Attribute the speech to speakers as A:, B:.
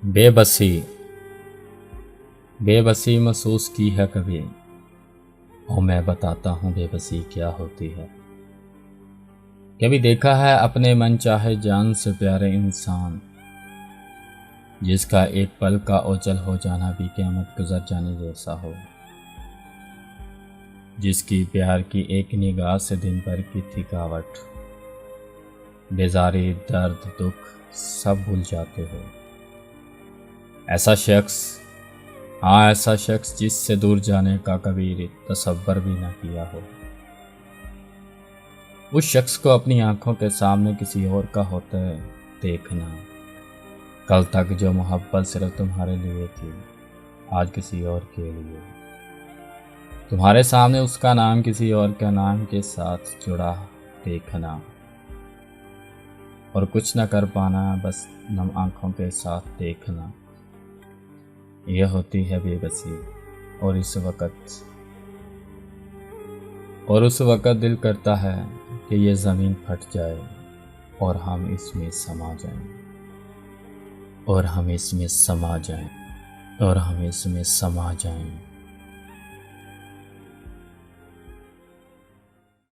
A: बेबसी बेबसी महसूस की है कभी? और मैं बताता हूँ बेबसी क्या होती है। कभी देखा है अपने मन चाहे जान से प्यारे इंसान, जिसका एक पल का ओझल हो जाना भी क़यामत गुजर जाने जैसा हो, जिसकी प्यार की एक निगाह से दिन भर की थकावट, बेजारी, दर्द, दुख सब भूल जाते हो। ऐसा शख्स, हाँ ऐसा शख्स जिससे दूर जाने का कभी तसव्वुर भी ना किया हो। उस शख्स को अपनी आंखों के सामने किसी और का होते देखना, कल तक जो मोहब्बत सिर्फ तुम्हारे लिए थी आज किसी और के लिए। तुम्हारे सामने उसका नाम किसी और के नाम के साथ जुड़ा देखना, और कुछ न कर पाना, बस नम आंखों के साथ देखना। यह होती है बेबसी। और उस वक़्त दिल करता है कि ये ज़मीन फट जाए और हम इसमें समा जाएं, और हम इसमें समा जाएं, और हम इसमें समा जाएं।